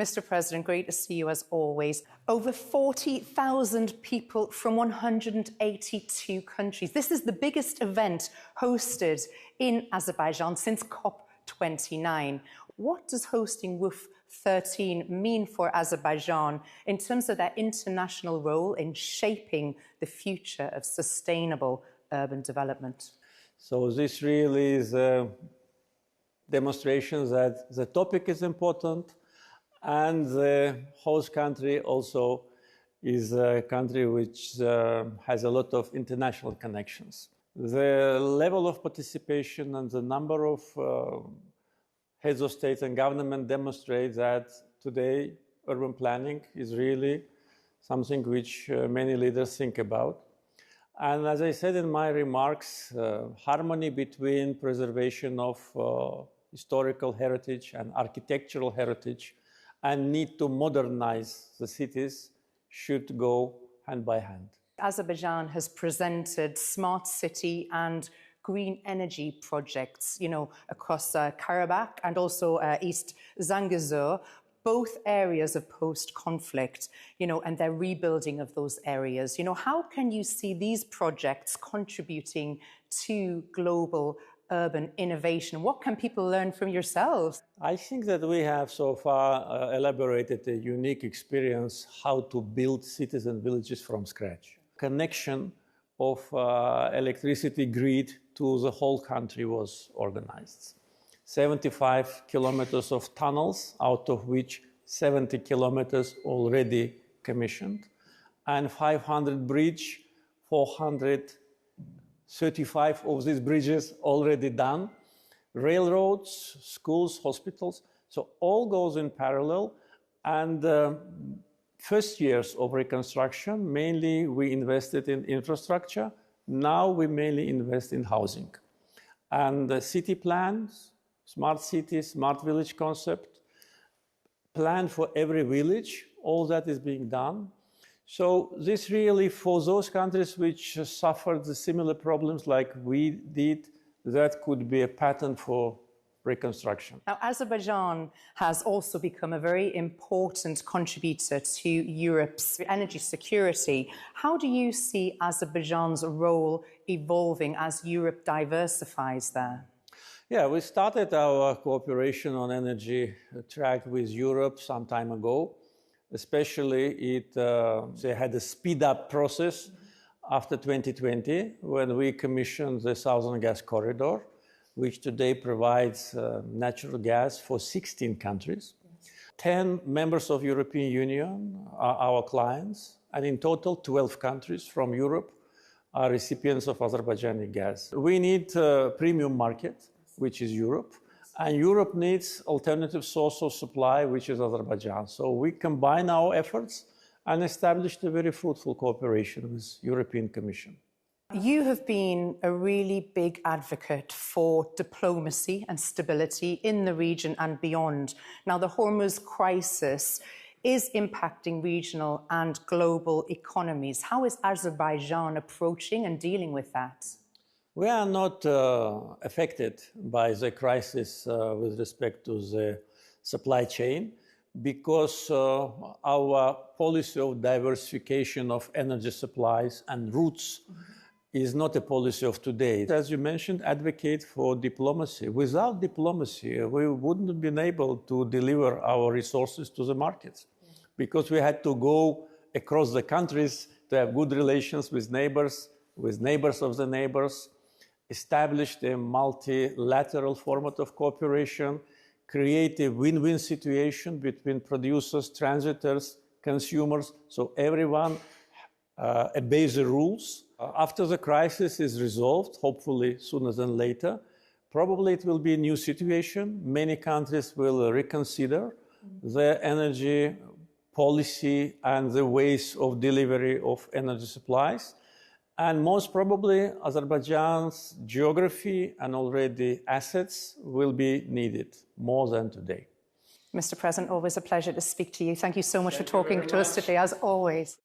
Mr. President, great to see you as always. Over 40,000 people from 182 countries. This is the biggest event hosted in Azerbaijan since COP29. What does hosting WOOF 13 mean for Azerbaijan in terms of their international role in shaping the future of sustainable urban development? So this really is a demonstration that the topic is important, and the host country also is a country which has a lot of international connections. The level of participation and the number of heads of state and government demonstrate that today urban planning is really something which many leaders think about. And as I said in my remarks, harmony between preservation of historical heritage and architectural heritage and need to modernize the cities should go hand by hand. Azerbaijan has presented smart city and green energy projects, across Karabakh and also East Zangezur, both areas of post-conflict, and their rebuilding of those areas. How can you see these projects contributing to global urban innovation? What can people learn from yourselves? I think that we have so far elaborated a unique experience how to build cities and villages from scratch. Connection of electricity grid to the whole country was organized. 75 kilometers of tunnels, out of which 70 kilometers already commissioned, and 500 bridges, 435 of these bridges already done, railroads, schools, hospitals, so all goes in parallel. And first years of reconstruction, mainly we invested in infrastructure. Now we mainly invest in housing. And the city plans, smart city, smart village concept, plan for every village, all that is being done. So this really, for those countries which suffered the similar problems like we did, that could be a pattern for reconstruction. Now, Azerbaijan has also become a very important contributor to Europe's energy security. How do you see Azerbaijan's role evolving as Europe diversifies there? Yeah, we started our cooperation on energy track with Europe some time ago. Especially, they had a speed-up process after 2020 when we commissioned the Southern Gas Corridor, which today provides natural gas for 16 countries. 10 members of the European Union are our clients, and in total 12 countries from Europe are recipients of Azerbaijani gas. We need a premium market, which is Europe, and Europe needs alternative source of supply, which is Azerbaijan. So we combine our efforts and established a very fruitful cooperation with the European Commission. You have been a really big advocate for diplomacy and stability in the region and beyond. Now, the Hormuz crisis is impacting regional and global economies. How is Azerbaijan approaching and dealing with that? We are not affected by the crisis with respect to the supply chain because our policy of diversification of energy supplies and routes is not a policy of today. As you mentioned, advocate for diplomacy. Without diplomacy, we wouldn't have been able to deliver our resources to the markets because we had to go across the countries to have good relations with neighbors of the neighbors, established a multilateral format of cooperation, create a win-win situation between producers, transitors, consumers, so everyone obeys the rules. After the crisis is resolved, hopefully sooner than later, probably it will be a new situation. Many countries will reconsider their energy policy and the ways of delivery of energy supplies. And most probably, Azerbaijan's geography and already assets will be needed more than today. Mr. President, always a pleasure to speak to you. Thank you so much for talking to us today, as always.